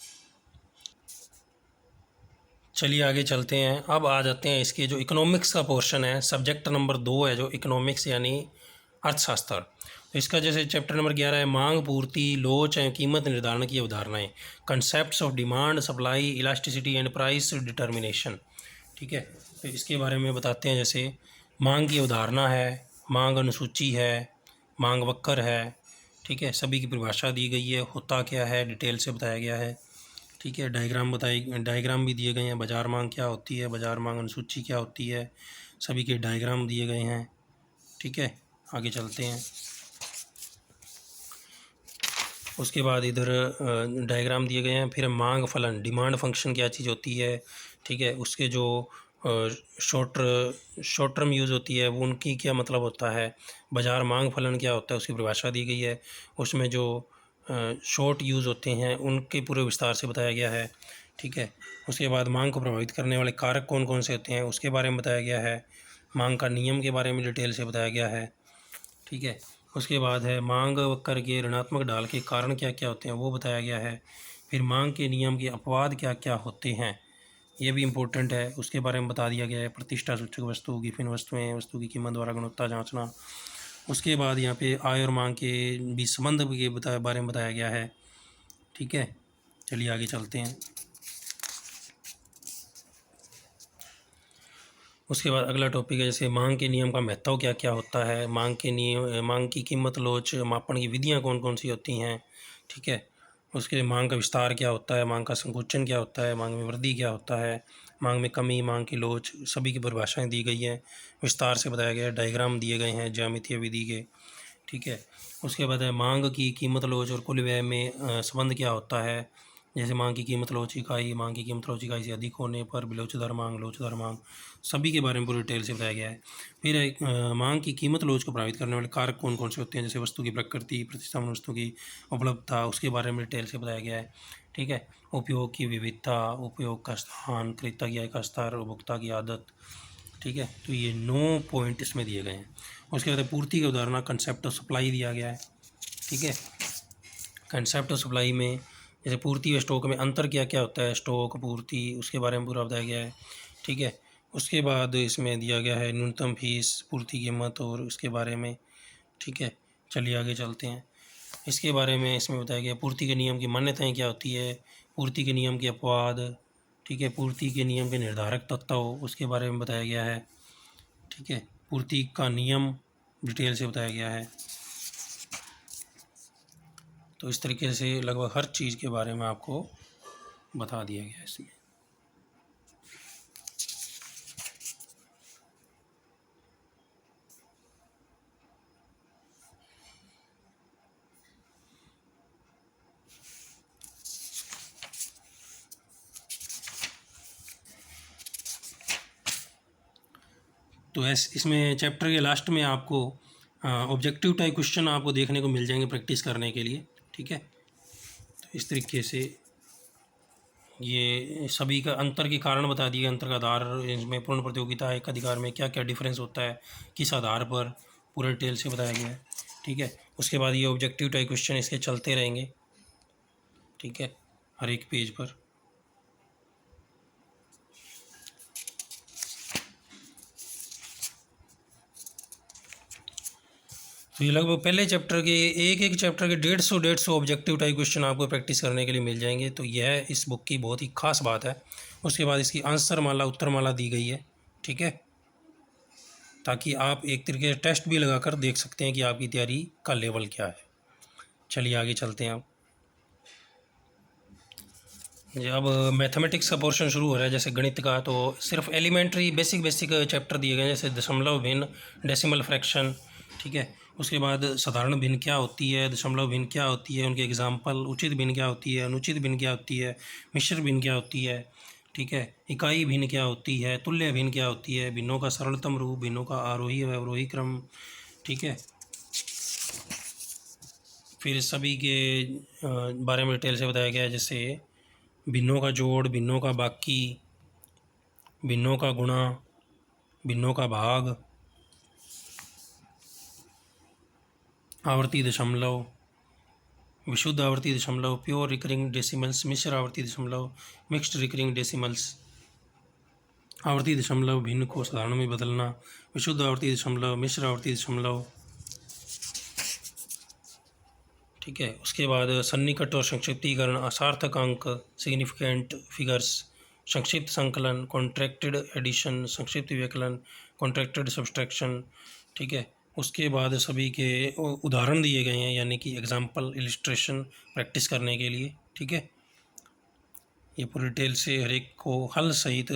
A: चलिए आगे चलते हैं। अब आ जाते हैं इसके जो इकोनॉमिक्स का पोर्शन है, सब्जेक्ट नंबर 2 है जो इकोनॉमिक्स यानी अर्थशास्त्र। तो इसका जैसे चैप्टर नंबर 11 है मांग, पूर्ति, लोच एवं कीमत निर्धारण की अवधारणाएं, concepts of demand, supply, elasticity and price determination. ठीक है, तो इसके बारे में बताते हैं। जैसे मांग की अवधारणा है, मांग अनुसूची है, मांग वक्र है। ठीक है, सभी की परिभाषा दी गई है, होता क्या है डिटेल से बताया गया है। ठीक है, डायग्राम भी दिए गए हैं, बाजार मांग क्या होती है, बाजार मांग अनुसूची क्या होती है, सभी के डायग्राम दिए गए हैं। ठीक है, आगे चलते हैं। उसके बाद इधर डायग्राम दिए गए हैं। फिर मांग फलन, डिमांड फंक्शन क्या चीज़ होती है। ठीक है, उसके जो शॉर्ट टर्म यूज़ होती है वो उनकी क्या मतलब होता है। बाजार मांग फलन क्या होता है उसकी परिभाषा दी गई है। उसमें जो शॉर्ट यूज़ होते हैं उनके पूरे विस्तार से बताया गया है। ठीक है, उसके बाद मांग को प्रभावित करने वाले कारक कौन कौन से होते हैं उसके बारे में बताया गया है। मांग का नियम के बारे में डिटेल से बताया गया है। ठीक है, उसके बाद है मांग वक्र के ऋणात्मक ढाल के कारण क्या क्या होते हैं वो बताया गया है। फिर मांग के नियम के अपवाद क्या क्या होते हैं ये भी इम्पोर्टेंट है, उसके बारे में बता दिया गया है। प्रतिष्ठा सूचक वस्तु, गिफिन वस्तुएं, वस्तु की कीमत द्वारा गुणवत्ता जांचना। उसके बाद यहाँ पे आय और मांग के बीच संबंध के बारे में बताया गया है। ठीक है, चलिए आगे चलते हैं। उसके बाद अगला टॉपिक है जैसे मांग के नियम का महत्व क्या क्या होता है, मांग के नियम, मांग की कीमत लोच मापन की विधियाँ कौन कौन सी होती हैं। ठीक है, उसके मांग का विस्तार क्या होता है, मांग का संकुचन क्या होता है, मांग में वृद्धि क्या होता है, मांग में कमी, मांग की लोच, सभी की परिभाषाएं दी गई हैं, विस्तार से बताया गया है, डायग्राम दिए गए हैं ज्यामितीय विधि के। ठीक है, उसके बाद है मांग की कीमत लोच और कुल व्यय में संबंध क्या होता है। जैसे मांग की कीमत लोच इकाई, मांग की कीमत लोच इकाई से अधिक होने पर लोचदार मांग, लोचदार मांग, सभी के बारे में पूरी डिटेल से बताया गया है। फिर मांग की कीमत लोच को प्रभावित करने वाले कारक कौन कौन से होते हैं, जैसे वस्तु की प्रकृति, प्रतिस्थापन वस्तु की उपलब्धता, उसके बारे में डिटेल से बताया गया है। ठीक है, उपयोग की विविधता, उपयोग का स्थान, क्रेता की आय का स्तर, उपभोक्ता की आदत। ठीक है, तो ये 9 पॉइंट इसमें दिए गए हैं। उसके बाद पूर्ति की उदाहरण, कंसेप्ट ऑफ सप्लाई दिया गया है। ठीक है, कंसेप्ट ऑफ सप्लाई में जैसे पूर्ति व स्टॉक में अंतर क्या क्या होता है, स्टॉक, पूर्ति, उसके बारे में पूरा बताया गया है। ठीक है, उसके बाद इसमें दिया गया है न्यूनतम फीस, पूर्ति कीमत और उसके बारे में। ठीक है, चलिए आगे चलते हैं। इसके बारे में इसमें बताया गया पूर्ति के नियम की मान्यताएं क्या होती है, पूर्ति के नियम के अपवाद। ठीक है, पूर्ति के नियम के निर्धारक तत्व उसके बारे में बताया गया है। ठीक है, पूर्ति का नियम डिटेल से बताया गया है। तो इस तरीके से लगभग हर चीज़ के बारे में आपको बता दिया गया है इसमें। तो इसमें चैप्टर के लास्ट में आपको ऑब्जेक्टिव टाइप क्वेश्चन आपको देखने को मिल जाएंगे प्रैक्टिस करने के लिए। ठीक है, तो इस तरीके से ये सभी का अंतर के कारण बता दिए, अंतर का आधार, इसमें पूर्ण प्रतियोगिता एक अधिकार में क्या क्या डिफरेंस होता है, किस आधार पर, पूरे डिटेल से बताया गया है। ठीक है, उसके बाद ये ऑब्जेक्टिव टाइप क्वेश्चन इसके चलते रहेंगे। ठीक है, हर एक पेज पर। तो ये लगभग पहले चैप्टर के एक चैप्टर के 150 ऑब्जेक्टिव टाइप क्वेश्चन आपको प्रैक्टिस करने के लिए मिल जाएंगे। तो यह इस बुक की बहुत ही खास बात है। उसके बाद इसकी आंसर माला, उत्तर माला दी गई है। ठीक है, ताकि आप एक तरीके से टेस्ट भी लगा कर देख सकते हैं कि आपकी तैयारी का लेवल क्या है। चलिए आगे चलते हैं। अब मैथमेटिक्स का पोर्शन शुरू हो रहा है, जैसे गणित का। तो सिर्फ एलिमेंट्री बेसिक चैप्टर दिए गए हैं, जैसे दशमलव भिन्न, डेसिमल फ्रैक्शन। ठीक है, उसके बाद साधारण भिन्न क्या होती है, दशमलव भिन्न क्या होती है, उनके एग्जाम्पल, उचित भिन्न क्या होती है, अनुचित भिन्न क्या होती है, मिश्र भिन्न क्या होती है। ठीक है, इकाई भिन्न क्या होती है, तुल्य भिन्न क्या होती है, भिन्नों का सरलतम रूप, भिन्नों का आरोही व अवरोही क्रम। ठीक है, फिर सभी के बारे में डिटेल से बताया गया है, जैसे भिन्नों का जोड़, भिन्नों का बाकी, भिन्नों का गुणा, भिन्नों का भाग, आवर्ती दशमलव, विशुद्ध आवर्ती दशमलव, प्योर रिकरिंग डेसिमल्स, मिश्र आवर्ती दशमलव, मिक्स्ड रिकरिंग डेसिमल्स, आवर्ती दशमलव, भिन्न को साधारण में बदलना, विशुद्ध आवर्ती दशमलव, मिश्र आवर्ती दशमलव, ठीक है। उसके बाद सन्निकट और संक्षिप्तीकरण, असार्थक अंक, सिग्निफिकेंट फिगर्स, संक्षिप्त संकलन, कॉन्ट्रैक्टेड एडिशन, संक्षिप्त व्यकलन, कॉन्ट्रैक्टेड सब्सट्रैक्शन। ठीक है। उसके बाद सभी के उदाहरण दिए गए हैं, यानी कि एग्जाम्पल, इलिस्ट्रेशन प्रैक्टिस करने के लिए। ठीक है। ये पूरी डिटेल से हर एक को हल सहित,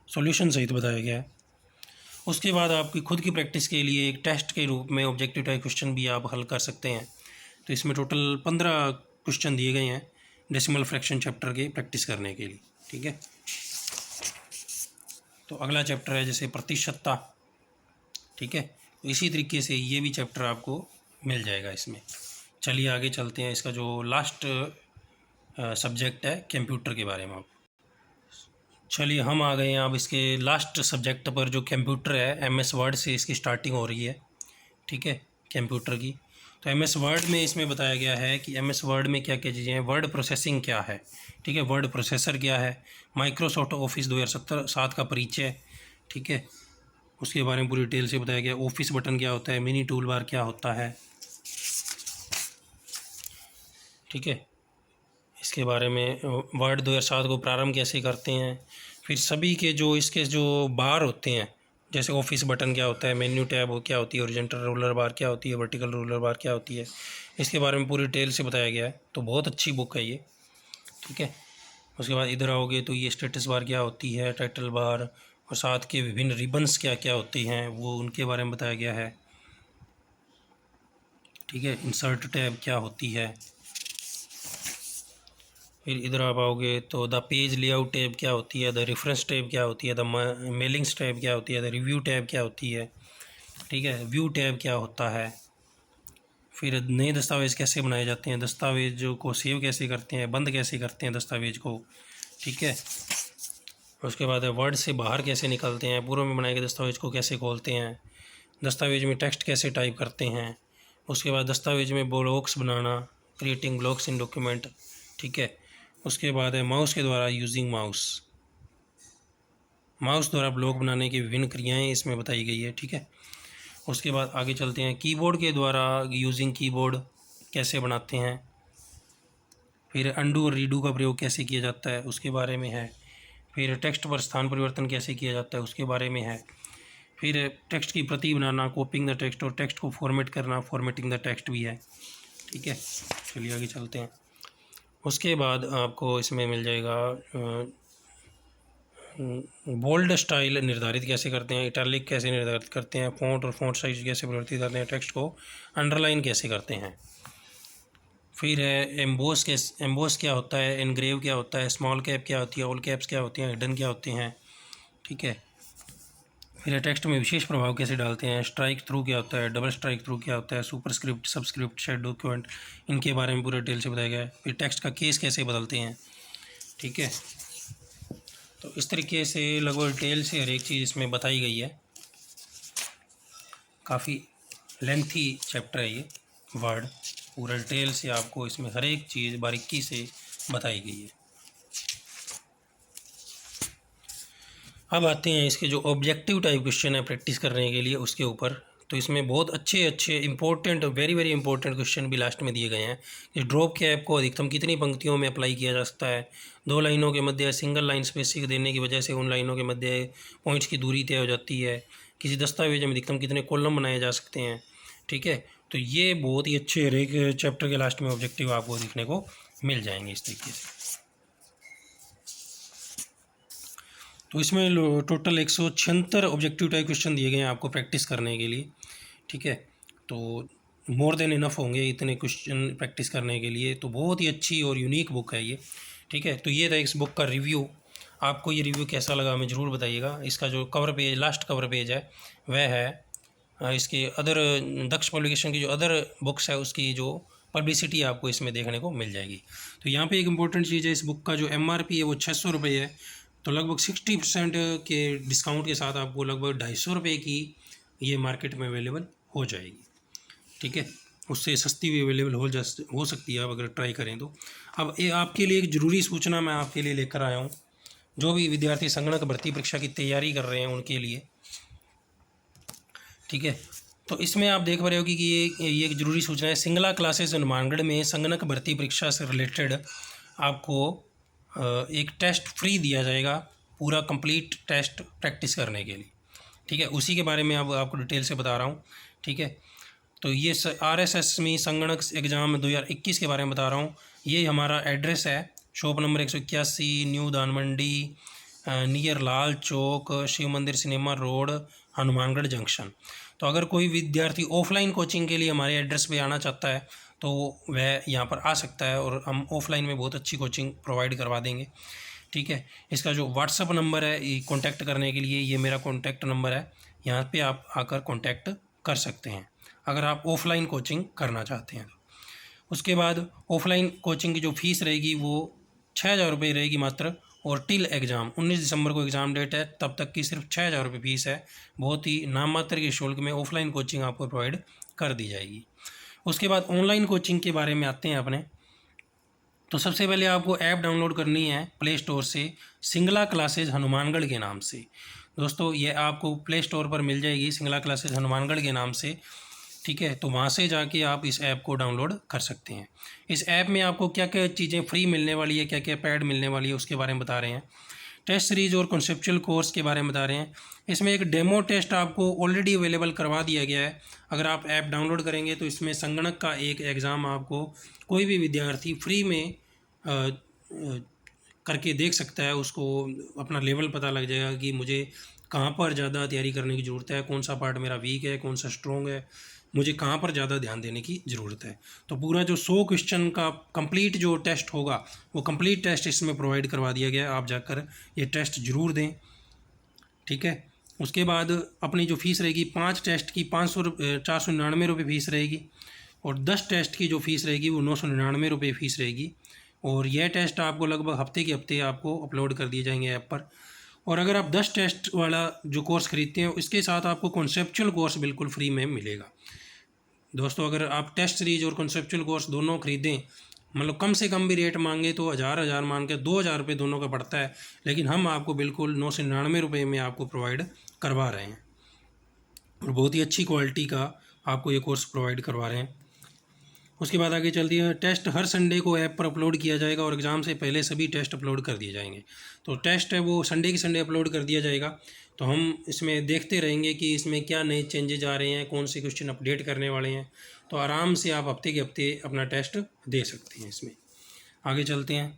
A: सॉल्यूशन सहित बताया गया है। उसके बाद आपकी खुद की प्रैक्टिस के लिए एक टेस्ट के रूप में ऑब्जेक्टिव टाइप क्वेश्चन भी आप हल कर सकते हैं। तो इसमें टोटल 15 क्वेश्चन दिए गए हैं डेसिमल फ्रैक्शन चैप्टर के प्रैक्टिस करने के लिए। ठीक है। तो अगला चैप्टर है जैसे प्रतिशतता। ठीक है। तो इसी तरीके से ये भी चैप्टर आपको मिल जाएगा इसमें। चलिए आगे चलते हैं। इसका जो लास्ट सब्जेक्ट है कंप्यूटर के बारे में। आप चलिए हम आ गए हैं अब इसके लास्ट सब्जेक्ट पर, जो कंप्यूटर है। एमएस वर्ड से इसकी स्टार्टिंग हो रही है। ठीक है। कंप्यूटर की तो एमएस वर्ड में इसमें बताया गया है कि एमएस वर्ड में क्या क्या चीज़ें हैं। वर्ड प्रोसेसिंग क्या है। ठीक है। वर्ड प्रोसेसर क्या है। माइक्रोसॉफ्ट ऑफिस 2007 का परिचय। ठीक है। उसके बारे में पूरी डिटेल से बताया गया। ऑफिस बटन क्या होता है, मिनी टूल बार क्या होता है। ठीक है। इसके बारे में वर्ड 2007 को प्रारंभ कैसे करते हैं। फिर सभी के जो इसके जो बार होते हैं, जैसे ऑफिस बटन क्या होता है, मेन्यू टैब क्या होती है, हॉरिजॉन्टल रोलर बार क्या होती है, वर्टिकल रोलर बार क्या होती है, इसके बारे में पूरी डिटेल से बताया गया है। तो बहुत अच्छी बुक है ये। ठीक है। उसके बाद इधर आओगे तो ये स्टेटस बार क्या होती है, टाइटल बार, और साथ के विभिन्न रिबन्स क्या क्या होती हैं वो उनके बारे में बताया गया है। ठीक है। इंसर्ट टैब क्या होती है। फिर इधर आप आओगे तो द पेज लेआउट टैब क्या होती है, द रेफरेंस टैब क्या होती है, द मेलिंग्स टैब क्या होती है, द रिव्यू टैब क्या होती है। ठीक है। व्यू टैब क्या होता है। फिर नए दस्तावेज़ कैसे बनाए जाते हैं, दस्तावेज़ को सेव कैसे करते हैं, बंद कैसे करते हैं दस्तावेज़ को। ठीक है। उसके बाद वर्ड से बाहर कैसे निकलते हैं, पूर्व में बनाए गए दस्तावेज़ को कैसे खोलते हैं, दस्तावेज में टेक्स्ट कैसे टाइप करते हैं। उसके बाद दस्तावेज में ब्लॉक्स बनाना, क्रिएटिंग ब्लॉक्स इन डॉक्यूमेंट। ठीक है। उसके बाद है माउस के द्वारा, यूजिंग माउस द्वारा ब्लॉक बनाने की विभिन्न क्रियाएं इसमें बताई गई है। ठीक है। उसके बाद आगे चलते हैं, कीबोर्ड के द्वारा यूजिंग कीबोर्ड कैसे बनाते हैं। फिर अंडू और रीडू का प्रयोग कैसे किया जाता है उसके बारे में है। फिर टेक्स्ट पर स्थान परिवर्तन कैसे किया जाता है उसके बारे में है। फिर टेक्स्ट की प्रति बनाना, कॉपिंग द टेक्स्ट, और टेक्स्ट को फॉर्मेट करना, फॉर्मेटिंग द टेक्स्ट भी है। ठीक है। चलिए आगे चलते हैं। उसके बाद आपको इसमें मिल जाएगा बोल्ड स्टाइल निर्धारित कैसे करते हैं, इटैलिक कैसे निर्धारित करते हैं, फ़ॉन्ट और फ़ॉन्ट साइज कैसे परिवर्तित करते हैं, टेक्स्ट को अंडरलाइन कैसे करते हैं। फिर है एम्बोस क्या होता है, एनग्रेव क्या होता है, स्मॉल कैप क्या होती है, ऑल कैप्स क्या होती हैं, हिडन क्या होते हैं। ठीक है। फिर टेक्स्ट में विशेष प्रभाव कैसे डालते हैं, स्ट्राइक थ्रू क्या होता है, डबल स्ट्राइक थ्रू क्या होता है, सुपरस्क्रिप्ट, सबस्क्रिप्ट, शेड डॉक्यूमेंट, इनके बारे में पूरे डिटेल से बताया गया है। फिर टेक्स्ट का केस कैसे बदलते हैं। ठीक है। तो इस तरीके से लगभग डिटेल से हर एक चीज़ इसमें बताई गई है। काफ़ी लेंथी चैप्टर है ये वर्ड। पूरा डिटेल से आपको इसमें हर एक चीज़ बारीकी से बताई गई है। अब आते हैं इसके जो ऑब्जेक्टिव टाइप क्वेश्चन है प्रैक्टिस करने के लिए उसके ऊपर। तो इसमें बहुत अच्छे अच्छे important, very very important question भी लास्ट में दिए गए हैं कि ड्रॉप कैप को अधिकतम कितनी पंक्तियों में अप्लाई किया जा सकता है, दो लाइनों के मध्य सिंगल लाइन स्पेसिंग देने की वजह से उन लाइनों के मध्य पॉइंट्स की दूरी तय हो जाती है, किसी दस्तावेज में अधिकतम कितने कॉलम बनाए जा सकते हैं। ठीक है। तो ये बहुत ही अच्छे हर एक चैप्टर के लास्ट में ऑब्जेक्टिव आपको देखने को मिल जाएंगे इस तरीके से। तो इसमें टोटल 176 ऑब्जेक्टिव टाइप क्वेश्चन दिए गए हैं आपको प्रैक्टिस करने के लिए। ठीक है। तो मोर देन इनफ होंगे इतने क्वेश्चन प्रैक्टिस करने के लिए। तो बहुत ही अच्छी और यूनिक बुक है ये। ठीक है। तो ये था इस बुक का रिव्यू। आपको ये रिव्यू कैसा लगा हमें ज़रूर बताइएगा। इसका जो cover page, last cover page है वह है इसके अदर दक्ष पब्लिकेशन की जो अदर बुक्स है उसकी जो पब्लिसिटी आपको इसमें देखने को मिल जाएगी। तो यहाँ पे एक इम्पोर्टेंट चीज़ है, इस बुक का जो MRP है वो 600 रुपये है। तो लगभग 60% के डिस्काउंट के साथ आपको लगभग 250 रुपये की ये मार्केट में अवेलेबल हो जाएगी। ठीक है। उससे सस्ती भी अवेलेबल हो सकती है आप अगर ट्राई करें तो। अब ये आपके लिए एक ज़रूरी सूचना मैं आपके लिए लेकर आया हूँ, जो भी विद्यार्थी संगणक भर्ती परीक्षा की तैयारी कर रहे हैं उनके लिए। ठीक है। तो इसमें आप देख पा रहे हो कि ये एक ज़रूरी सूचना है। सिंगला क्लासेस हनुमानगढ़ में संगणक भर्ती परीक्षा से रिलेटेड आपको एक टेस्ट फ्री दिया जाएगा, पूरा कंप्लीट टेस्ट प्रैक्टिस करने के लिए। ठीक है, उसी के बारे में अब आपको डिटेल से बता रहा हूँ। ठीक है, तो ये RSSME संगणक एग्ज़ाम 2021 के बारे में बता रहा हूँ। ये हमारा एड्रेस है, shop number 181 new दानमंडी near Lal Chowk, Shiv मंदिर सिनेमा रोड, हनुमानगढ़ जंक्शन। तो अगर कोई विद्यार्थी ऑफलाइन कोचिंग के लिए हमारे एड्रेस पे आना चाहता है तो वह यहाँ पर आ सकता है और हम ऑफलाइन में बहुत अच्छी कोचिंग प्रोवाइड करवा देंगे। ठीक है, इसका जो व्हाट्सअप नंबर है कॉन्टैक्ट करने के लिए, ये मेरा कॉन्टैक्ट नंबर है, यहाँ पे आप आकर कॉन्टैक्ट कर सकते हैं अगर आप ऑफलाइन कोचिंग करना चाहते हैं। उसके बाद ऑफलाइन कोचिंग की जो फ़ीस रहेगी वो 6,000 रुपये रहेगी मात्र, और टिल एग्ज़ाम 19 दिसंबर को एग्ज़ाम डेट है, तब तक की सिर्फ 6,000 रुपये फ़ीस है। बहुत ही नाम मात्र के शुल्क में ऑफलाइन कोचिंग आपको प्रोवाइड कर दी जाएगी। उसके बाद ऑनलाइन कोचिंग के बारे में आते हैं अपने। तो सबसे पहले आपको ऐप डाउनलोड करनी है प्ले स्टोर से, सिंगला क्लासेज हनुमानगढ़ के नाम से। दोस्तों ये आपको प्ले स्टोर पर मिल जाएगी सिंगला क्लासेज हनुमानगढ़ के नाम से। ठीक है, तो वहाँ से जाके आप इस ऐप को डाउनलोड कर सकते हैं। इस ऐप में आपको क्या क्या चीज़ें फ्री मिलने वाली है, क्या क्या पैड मिलने वाली है, उसके बारे में बता रहे हैं। टेस्ट सीरीज़ और कॉन्सेप्चुअल कोर्स के बारे में बता रहे हैं। इसमें एक डेमो टेस्ट आपको ऑलरेडी अवेलेबल करवा दिया गया है। अगर आप ऐप डाउनलोड करेंगे तो इसमें संगणक का एक एग्ज़ाम आपको कोई भी विद्यार्थी फ्री में करके देख सकता है। उसको अपना लेवल पता लग जाएगा कि मुझे कहाँ पर ज़्यादा तैयारी करने की ज़रूरत है, कौन सा पार्ट मेरा वीक है, कौन सा स्ट्रॉन्ग है, मुझे कहाँ पर ज़्यादा ध्यान देने की ज़रूरत है। तो पूरा जो 100 क्वेश्चन का कंप्लीट जो टेस्ट होगा वो कंप्लीट टेस्ट इसमें प्रोवाइड करवा दिया गया है। आप जाकर ये टेस्ट ज़रूर दें। ठीक है, उसके बाद अपनी जो फ़ीस रहेगी 5 टेस्ट की 499 रुपये फ़ीस रहेगी, और 10 टेस्ट की जो फ़ीस रहेगी वो 999 रुपये फ़ीस रहेगी। और यह टेस्ट आपको लगभग हफ्ते के हफ्ते आपको अपलोड कर दिए जाएंगे ऐप पर। और अगर आप 10 टेस्ट वाला जो कोर्स खरीदते हैं इसके साथ आपको कॉन्सेप्चुअल कोर्स बिल्कुल फ्री में मिलेगा। दोस्तों अगर आप टेस्ट सीरीज और कॉन्सेप्चुअल कोर्स दोनों खरीदें, मतलब कम से कम भी रेट मांगे तो हज़ार मान के 2,000 रुपये दोनों का पड़ता है, लेकिन हम आपको बिल्कुल 999 रुपये में आपको प्रोवाइड करवा रहे हैं, और बहुत ही अच्छी क्वालिटी का आपको ये कोर्स प्रोवाइड करवा रहे हैं। उसके बाद आगे चलती है, टेस्ट हर संडे को ऐप पर अपलोड किया जाएगा और एग्ज़ाम से पहले सभी टेस्ट अपलोड कर दिए जाएंगे। तो टेस्ट है वो संडे की संडे अपलोड कर दिया जाएगा। तो हम इसमें देखते रहेंगे कि इसमें क्या नए चेंजेज आ रहे हैं, कौन से क्वेश्चन अपडेट करने वाले हैं। तो आराम से आप हफ्ते के हफ्ते अपना टेस्ट दे सकते हैं। इसमें आगे चलते हैं।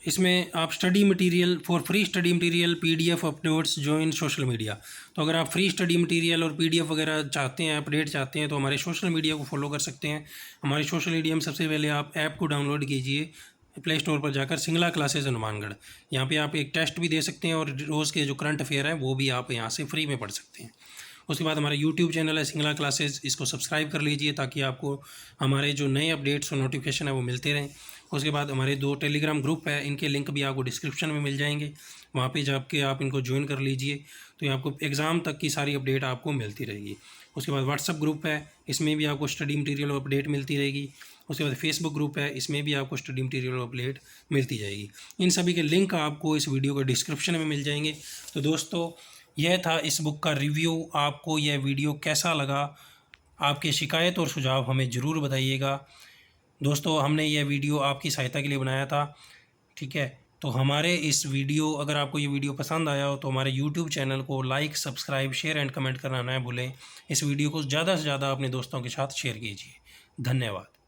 A: इसमें आप study material for free study material PDF updates join social media. तो अगर आप फ्री स्टडी मटेरियल और PDF वगैरह चाहते हैं, अपडेट चाहते हैं, तो हमारे सोशल मीडिया को फॉलो कर सकते हैं। हमारे सोशल मीडिया में सबसे पहले आप ऐप को डाउनलोड कीजिए प्ले स्टोर पर जाकर, सिंगला क्लासेज हनुमानगढ़। यहाँ पे आप एक टेस्ट भी दे सकते हैं और रोज़ के जो करंट अफेयर हैं वो भी आप यहाँ से फ्री में पढ़ सकते हैं। उसके बाद हमारा यूट्यूब चैनल है सिंगला क्लासेज, इसको सब्सक्राइब कर लीजिए ताकि आपको हमारे जो नए अपडेट्स और नोटिफिकेशन है वो मिलते रहें। उसके बाद हमारे 2 टेलीग्राम ग्रुप है, इनके लिंक भी आपको डिस्क्रिप्शन में मिल जाएंगे, वहाँ पे जाके आप इनको ज्वाइन कर लीजिए, तो ये आपको एग्ज़ाम तक की सारी अपडेट आपको मिलती रहेगी। उसके बाद व्हाट्सअप ग्रुप है, इसमें भी आपको स्टडी मटेरियल और अपडेट मिलती रहेगी। उसके बाद फेसबुक ग्रुप है, इसमें भी आपको स्टडी मटेरियल और अपडेट मिलती जाएगी। इन सभी के लिंक आपको इस वीडियो के डिस्क्रिप्शन में मिल जाएंगे। तो दोस्तों यह था इस बुक का रिव्यू। आपको यह वीडियो कैसा लगा? आपके शिकायत और सुझाव हमें ज़रूर बताइएगा। दोस्तों हमने यह वीडियो आपकी सहायता के लिए बनाया था। ठीक है, तो हमारे इस वीडियो, अगर आपको ये वीडियो पसंद आया हो तो हमारे YouTube चैनल को like, subscribe, share and comment करना ना भूलें। इस वीडियो को ज़्यादा से ज़्यादा अपने दोस्तों के साथ शेयर कीजिए। धन्यवाद।